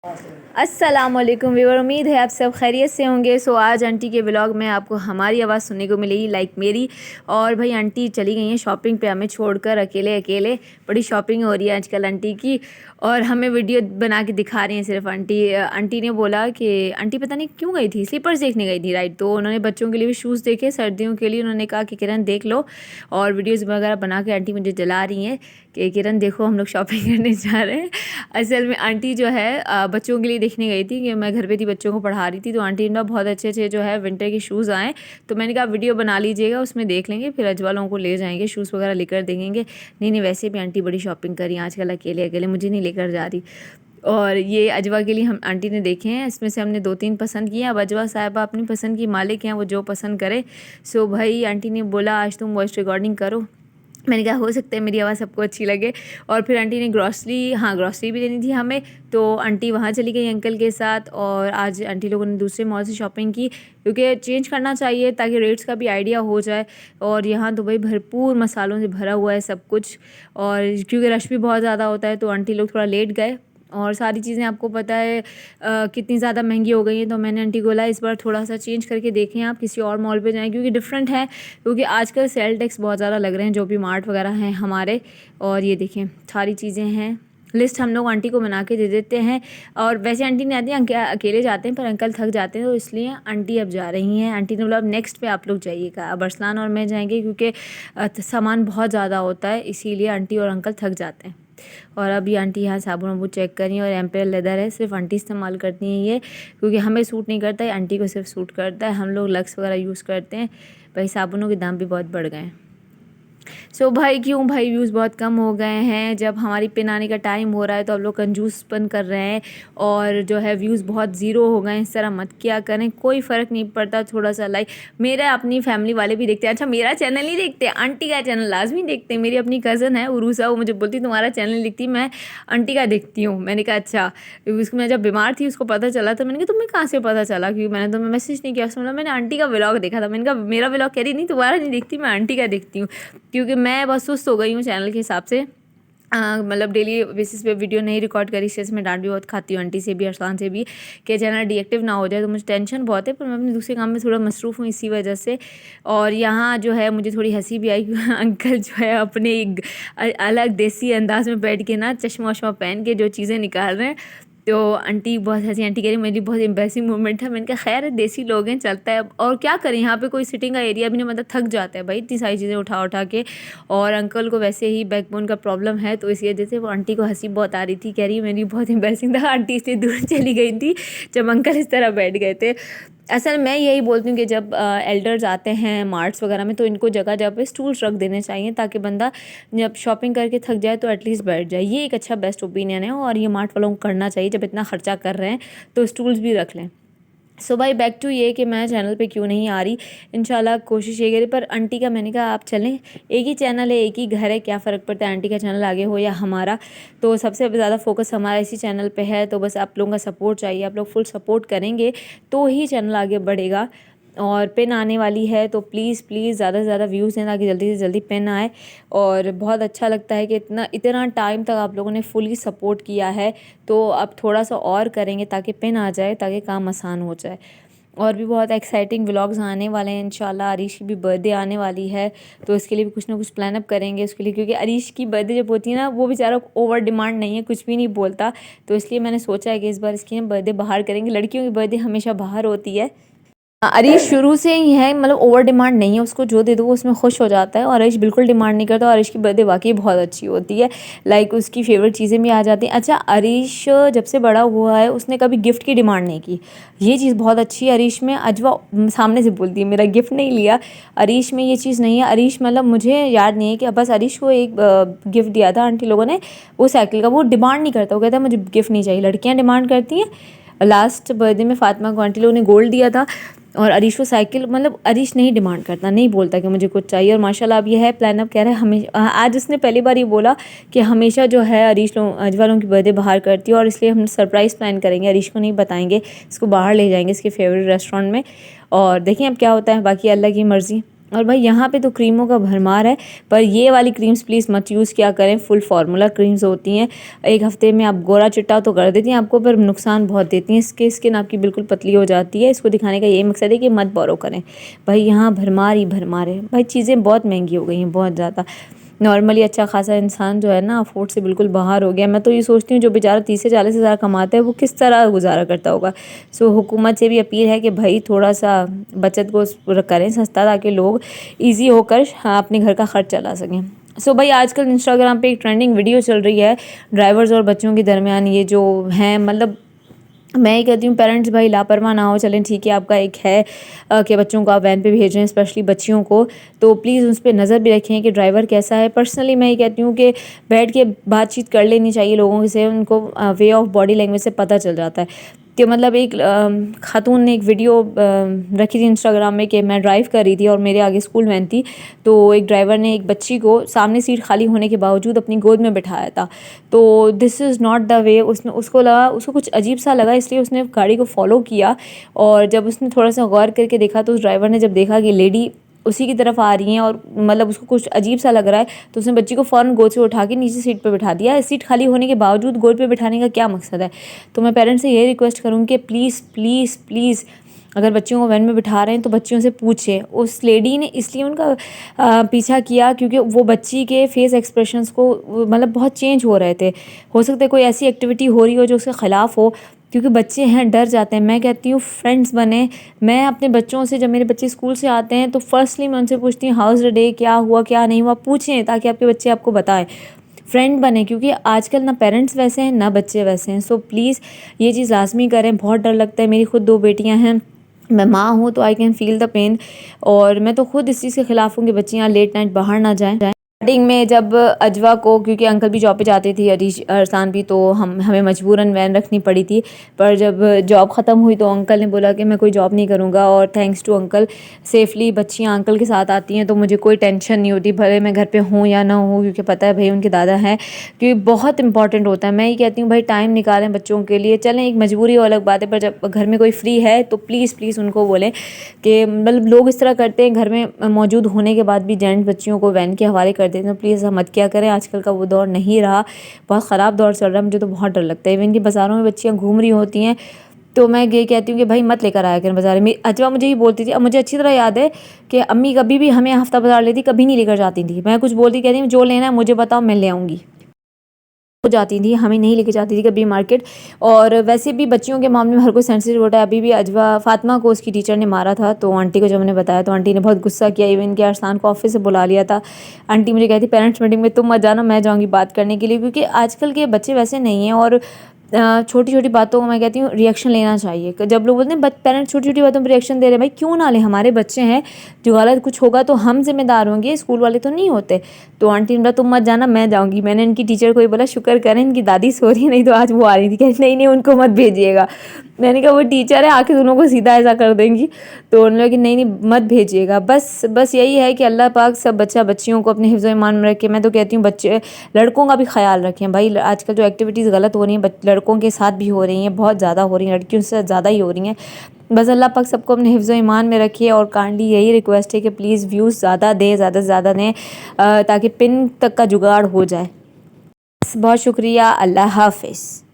अस्सलामुअलैकुम व्यूअर, उम्मीद है आप सब खैरियत से होंगे। सो आज आंटी के व्लॉग में आपको हमारी आवाज़ सुनने को मिलेगी, लाइक मेरी। और भाई आंटी चली गई हैं शॉपिंग पे, हमें छोड़कर अकेले अकेले। बड़ी शॉपिंग हो रही है आजकल आंटी की, और हमें वीडियो बना के दिखा रही हैं सिर्फ आंटी। आंटी ने बोला कि आंटी पता नहीं क्यों गई थी, स्लीपर्स देखने गई थी राइट। तो उन्होंने बच्चों के लिए भी शूज़ देखे सर्दियों के लिए। उन्होंने कहा कि किरण देख लो, और वीडियोज़ वगैरह बना के आंटी मुझे जला रही हैं कि किरण देखो हम लोग शॉपिंग करने जा रहे हैं। असल में आंटी जो है बच्चों के लिए देखने गई थी, कि मैं घर पे थी बच्चों को पढ़ा रही थी। तो आंटी ने बहुत अच्छे अच्छे जो है विंटर के शूज़ आए, तो मैंने कहा वीडियो बना लीजिएगा, उसमें देख लेंगे, फिर अजवालों को ले जाएंगे, शूज़ वगैरह लेकर देंगे। नहीं वैसे भी आंटी बड़ी शॉपिंग करी आजकल, अकेले अकेले मुझे नहीं लेकर जा रही। और ये अजवा के लिए हम आंटी ने देखे हैं, इसमें से हमने 2-3 पसंद किए। अब अजवा साहिबा अपनी पसंद की मालिक हैं, वो जो पसंद करे। सो भाई आंटी ने बोला आज तुम वॉइस रिकॉर्डिंग करो। मैंने कहा हो सकता है मेरी आवाज़ सबको अच्छी लगे। और फिर आंटी ने ग्रॉसरी भी देनी थी हमें, तो आंटी वहाँ चली गई अंकल के साथ। और आज आंटी लोगों ने दूसरे मॉल से शॉपिंग की, क्योंकि चेंज करना चाहिए ताकि रेट्स का भी आइडिया हो जाए। और यहाँ तो भाई भरपूर मसालों से भरा हुआ है सब कुछ, और क्योंकि रश भी बहुत ज़्यादा होता है, तो आंटी लोग थोड़ा लेट गए। और सारी चीज़ें आपको पता है कितनी ज़्यादा महंगी हो गई हैं। तो मैंने आंटी को बोला इस बार थोड़ा सा चेंज करके देखें, आप किसी और मॉल पे जाएं, क्योंकि डिफरेंट है। क्योंकि आजकल सेल टैक्स बहुत ज़्यादा लग रहे हैं जो भी मार्ट वगैरह हैं हमारे। और ये देखें सारी चीज़ें हैं, लिस्ट हम लोग आंटी को बना के दे देते हैं। और वैसे आंटी नहीं आती, अकेले जाते हैं, पर अंकल थक जाते हैं, तो इसलिए आंटी अब जा रही हैं। आंटी ने बोला अब नेक्स्ट पे आप लोग जाइएगा, अब अरसलान और मैं जाएंगे, क्योंकि सामान बहुत ज़्यादा होता है, इसीलिए आंटी और अंकल थक जाते हैं। और अभी आंटी यहाँ साबुन वाबुन चेक कर रही हैं। और एम्पेयर लेदर है, सिर्फ आंटी इस्तेमाल करती हैं ये, क्योंकि हमें सूट नहीं करता है, आंटी को सिर्फ सूट करता है। हम लोग लक्स वगैरह यूज़ करते हैं। भाई साबुनों के दाम भी बहुत बढ़ गए हैं। सो भाई क्यों भाई व्यूज़ बहुत कम हो गए हैं। जब हमारी पिन आने का टाइम हो रहा है तो आप लोग कंजूसपन कर रहे हैं, और जो है व्यूज़ बहुत ज़ीरो हो गए हैं। इस तरह मत किया करें, कोई फ़र्क नहीं पड़ता। थोड़ा सा लाइक, मेरा अपनी फैमिली वाले भी देखते हैं। अच्छा मेरा चैनल नहीं देखते, आंटी का चैनल लाजमी देखते हैं। मेरी अपनी कज़न है उरूसा, वो मुझे बोलती तुम्हारा चैनल देखती, मैं आंटी का देखती हूँ। मैंने कहा अच्छा। उसको मैं जब बीमार थी उसको पता चला, तो मैंने कहा तुम्हें कहाँ से पता चला, क्योंकि मैंने तुम्हें मैसेज नहीं किया। उसने बोला मैंने आंटी का व्लॉग देखा था। मैंने कहा मेरा व्लॉग कह रही नहीं, तुम्हारा नहीं देखती, मैं आंटी का देखती हूँ, क्योंकि मैं बहुत सुस्त हो गई हूँ चैनल के हिसाब से। मतलब डेली बेसिस पे वीडियो नहीं रिकॉर्ड करी, इससे मैं डांट भी बहुत खाती हूँ आंटी से भी, अरसलान से भी, कि चैनल डीएक्टिव ना हो जाए। तो मुझे टेंशन बहुत है, पर मैं अपने दूसरे काम में थोड़ा मसरूफ़ हूँ इसी वजह से। और यहाँ जो है मुझे थोड़ी हंसी भी आई, अंकल जो है अपने एक अलग देसी अंदाज में बैठ के ना चश्मा वश्मा पहन के जो चीज़ें निकाल रहे हैं। तो आंटी बहुत हंसी, आंटी कह रही मेरी बहुत एम्बैरेसिंग मोमेंट है। मैंने कहा खैर देसी लोग हैं, चलता है, और क्या करें, यहाँ पे कोई सिटिंग का एरिया भी नहीं, मतलब थक जाता है भाई इतनी सारी चीज़ें उठा उठा के। और अंकल को वैसे ही बैकबोन का प्रॉब्लम है, तो इसी वजह से वो आंटी को हंसी बहुत आ रही थी। कह रही मेरी बहुत एम्बैरेसिंग था, आंटी इसलिए दूर चली गई थी जब अंकल इस तरह बैठ गए थे। असल मैं यही बोलती हूँ कि जब एल्डर्स आते हैं मार्ट्स वगैरह में, तो इनको जगह जगह पे स्टूल्स रख देने चाहिए, ताकि बंदा जब शॉपिंग करके थक जाए तो एटलीस्ट बैठ जाए। ये एक अच्छा बेस्ट ओपिनियन है, और ये मार्ट वालों को करना चाहिए। जब इतना ख़र्चा कर रहे हैं तो स्टूल्स भी रख लें। सो भाई बैक टू ये कि मैं चैनल पे क्यों नहीं आ रही, इंशाल्लाह कोशिश ये करें। पर आंटी का मैंने कहा आप चलें, एक ही चैनल है, एक ही घर है, क्या फ़र्क पड़ता है आंटी का चैनल आगे हो या हमारा। तो सबसे ज़्यादा फोकस हमारा इसी चैनल पे है। तो बस आप लोगों का सपोर्ट चाहिए, आप लोग फुल सपोर्ट करेंगे तो ही चैनल आगे बढ़ेगा। और पिन आने वाली है, तो प्लीज़ प्लीज़ ज़्यादा से ज़्यादा व्यूज़ दें ताकि जल्दी से जल्दी पिन आए। और बहुत अच्छा लगता है कि इतना टाइम तक आप लोगों ने फुली सपोर्ट किया है, तो अब थोड़ा सा और करेंगे ताकि पिन आ जाए, ताकि काम आसान हो जाए। और भी बहुत एक्साइटिंग व्लॉग्स आने वाले हैं इंशाल्लाह। अरीश की भी बर्थडे आने वाली है, तो इसके लिए भी कुछ ना कुछ प्लान अप करेंगे उसके लिए, क्योंकि अरीश की बर्थडे जब होती है ना, वो बेचारा ओवर डिमांड नहीं है, कुछ भी नहीं बोलता। तो इसलिए मैंने सोचा है कि इस बार इसकी बर्थडे बाहर करेंगे। लड़कियों की बर्थडे हमेशा बाहर होती है। अरीश शुरू से ही है, मतलब ओवर डिमांड नहीं है, उसको जो दे दो वो उसमें खुश हो जाता है। और अरीश बिल्कुल डिमांड नहीं करता, और अरीश की बर्थडे वाकई बहुत अच्छी होती है, लाइक उसकी फेवरेट चीज़ें भी आ जाती हैं। अच्छा अरीश जब से बड़ा हुआ है उसने कभी गिफ्ट की डिमांड नहीं की, ये चीज़ बहुत अच्छी है अरीश में। अजवा सामने से बोलती है मेरा गिफ्ट नहीं लिया, अरीश में ये चीज़ नहीं है। अरीश मतलब मुझे याद नहीं है कि बस अरीश को एक गिफ्ट दिया था आंटी लोगों ने, वो साइकिल का, वो डिमांड नहीं करता, वो कहता है मुझे गिफ्ट नहीं चाहिए। लड़कियाँ डिमांड करती हैं। लास्ट बर्थडे में फातिमा को आंटी लोगों ने गोल्ड दिया था, और अरीश को साइकिल, मतलब अरीश नहीं डिमांड करता, नहीं बोलता कि मुझे कुछ चाहिए। और माशाल्लाह अब ये है प्लान, अब कह रहा है हमेशा, आज उसने पहली बार ये बोला कि हमेशा जो है अरीश लोग अजवालों की बर्थडे बाहर करती है, और इसलिए हम सरप्राइज़ प्लान करेंगे, अरीश को नहीं बताएंगे, इसको बाहर ले जाएंगे इसके फेवरेट रेस्टोरेंट में। और देखें अब क्या होता है, बाकी अल्लाह की मर्ज़ी। और भाई यहाँ पे तो क्रीमों का भरमार है, पर ये वाली क्रीम्स प्लीज़ मत यूज़ किया करें। फुल फार्मूला क्रीम्स होती हैं, एक हफ्ते में आप गोरा चिट्टा तो कर देती हैं आपको, पर नुकसान बहुत देती हैं। इसके स्किन आपकी बिल्कुल पतली हो जाती है। इसको दिखाने का यही मकसद है कि मत बोरो करें। भाई यहाँ भरमार ही भरमार है। भाई चीज़ें बहुत महंगी हो गई हैं, बहुत ज़्यादा। नॉर्मली अच्छा खासा इंसान जो है ना अफोर्ड से बिल्कुल बाहर हो गया। मैं तो ये सोचती हूँ जो बेचारा 30 से 40 हज़ार कमाता है वो किस तरह गुजारा करता होगा। सो हुकूमत से भी अपील है कि भाई थोड़ा सा बचत को करें सस्ता, ताकि लोग ईजी होकर अपने घर का खर्च चला सकें। सो भाई आजकल इंस्टाग्राम पे एक ट्रेंडिंग वीडियो चल रही है ड्राइवर्स और बच्चों के दरमियान, ये जो हैं मतलब मैं ये कहती हूँ पेरेंट्स भाई लापरवाह ना हो। चलें ठीक है, आपका एक है कि बच्चों को आप वैन पे भेज रहे हैं, स्पेशली बच्चियों को, तो प्लीज़ उस पर नज़र भी रखें कि ड्राइवर कैसा है। पर्सनली मैं ये कहती हूँ कि बैठ के बातचीत कर लेनी चाहिए लोगों से, उनको वे ऑफ बॉडी लैंग्वेज से पता चल जाता है कि मतलब एक खातून ने एक वीडियो रखी थी इंस्टाग्राम में कि मैं ड्राइव कर रही थी और मेरे आगे स्कूल वैन थी, तो एक ड्राइवर ने एक बच्ची को सामने सीट खाली होने के बावजूद अपनी गोद में बिठाया था। तो this is not the way. उसको कुछ अजीब सा लगा, इसलिए उसने गाड़ी को फॉलो किया। और जब उसने थोड़ा सा गौर करके देखा तो उस ड्राइवर ने जब देखा कि लेडी उसी की तरफ आ रही हैं और मतलब उसको कुछ अजीब सा लग रहा है, तो उसने बच्ची को फ़ौरन गोद से उठा के नीचे सीट पर बिठा दिया। सीट खाली होने के बावजूद गोद पे बिठाने का क्या मकसद है। तो मैं पेरेंट्स से ये रिक्वेस्ट करूँगी कि प्लीज़ प्लीज़ प्लीज़ अगर बच्चियों को वैन में बिठा रहे हैं तो बच्चियों से पूछें। उस लेडी ने इसलिए उनका पीछा किया क्योंकि वो बच्ची के फेस एक्सप्रेशंस को मतलब बहुत चेंज हो रहे थे। हो सकता है कोई ऐसी एक्टिविटी हो रही हो जो उसके ख़िलाफ़ हो, क्योंकि बच्चे हैं डर जाते हैं। मैं कहती हूँ फ्रेंड्स बने। मैं अपने बच्चों से जब मेरे बच्चे स्कूल से आते हैं तो फर्स्टली मैं उनसे पूछती हूँ हाउस द डे, क्या हुआ क्या नहीं हुआ, पूछें ताकि आपके बच्चे आपको बताएं। फ्रेंड बने, क्योंकि आजकल ना पेरेंट्स वैसे हैं ना बच्चे वैसे हैं। सो प्लीज़ ये चीज़ लाजमी करें। बहुत डर लगता है। मेरी खुद 2 बेटियां हैं, मैं माँ हूँ, तो I can feel the pain. और मैं तो खुद इस चीज़ के ख़िलाफ़ हूँ कि बच्चियाँ लेट नाइट बाहर ना जाएँ। स्टार्टिंग में जब अजवा को, क्योंकि अंकल भी जॉब पे जाते थे, अरसान भी, तो हमें मजबूरन वैन रखनी पड़ी थी। पर जब जॉब ख़त्म हुई तो अंकल ने बोला कि मैं कोई जॉब नहीं करूँगा, और थैंक्स टू अंकल सेफली बच्चियाँ अंकल के साथ आती हैं, तो मुझे कोई टेंशन नहीं होती भले मैं घर पे हूँ या ना हूँ, क्योंकि पता है भाई उनके दादा हैं। क्योंकि बहुत इंपॉर्टेंट होता है। मैं ये कहती हूँ भाई टाइम निकालें बच्चों के लिए। चलें एक मजबूरी हो अलग बात है, पर जब घर में कोई फ्री है तो प्लीज़ प्लीज़ उनको बोलें कि मतलब लोग इस तरह करते हैं घर में मौजूद होने के बाद भी जेंट्स बच्चियों को वैन के हवाले कर देते हैं। तो प्लीज़ हम मत क्या करें। आजकल का वो दौर नहीं रहा, बहुत ख़राब दौर चल रहा है। मुझे तो बहुत डर लगता है। इवन कि बाज़ारों में बच्चियाँ घूम रही होती हैं तो मैं ये कहती हूँ कि भाई मत लेकर आया करें बाज़ार में। अजवा मुझे ही बोलती थी, अब मुझे अच्छी तरह याद है कि अम्मी कभी भी हमें हफ्ता बाज़ार लेती, कभी नहीं लेकर जाती थी। मैं कुछ बोलती, कहती जो लेना है मुझे बताओ मैं ले आऊँगी, हो जाती थी, हमें नहीं लेके जाती थी कभी मार्केट। और वैसे भी बच्चियों के मामले में हर कोई सेंसिटिव होता है। अभी भी अजवा फातिमा को उसकी टीचर ने मारा था, तो आंटी को जब मैंने बताया तो आंटी ने बहुत गुस्सा किया। इवन कि अरसान को ऑफिस से बुला लिया था। आंटी मुझे कहती पेरेंट्स मीटिंग में तुम मत जाना, मैं जाऊँगी बात करने के लिए, क्योंकि आजकल के बच्चे वैसे नहीं हैं। और छोटी छोटी बातों को मैं कहती हूँ रिएक्शन लेना चाहिए। जब लोग बोलते हैं पेरेंट्स छोटी छोटी बातों पर रिएक्शन दे रहे हैं, भाई क्यों ना लें, हमारे बच्चे हैं, जो गलत कुछ होगा तो हम जिम्मेदार होंगे, स्कूल वाले तो नहीं होते। तो आंटी ने बोला तुम मत जाना, मैं जाऊँगी। मैंने इनकी टीचर को ही बोला शुक्र करें इनकी दादी सो रही है, नहीं तो आज वो आ रही थी, कहती नहीं नहीं उनको मत भेजिएगा। मैंने कहा वो टीचर है, आके दोनों को सीधा ऐसा कर देंगी। तो उन्होंने कहा कि नहीं नहीं मत भेजिएगा। बस यही है कि अल्लाह पाक सब बच्चियों को अपने हिफ्ज़ ईमान में रखे। मैं तो कहती हूँ बच्चे लड़कों का भी ख्याल रखें। भाई आजकल जो एक्टिविटीज़ गलत हो रही हैं लड़कों के साथ भी हो रही हैं, बहुत ज़्यादा हो रही हैं, लड़कियों से ज़्यादा ही हो रही हैं। बस अल्लाह पाक सबको अपने हिफ्ज़ ईमान में रखिए। और काइंडली यही रिक्वेस्ट है कि प्लीज़ व्यूज़ ज़्यादा दें, ज़्यादा से ज़्यादा दें, ताकि पिन तक का जुगाड़ हो जाए। बहुत शुक्रिया, अल्लाह हाफ़िज़।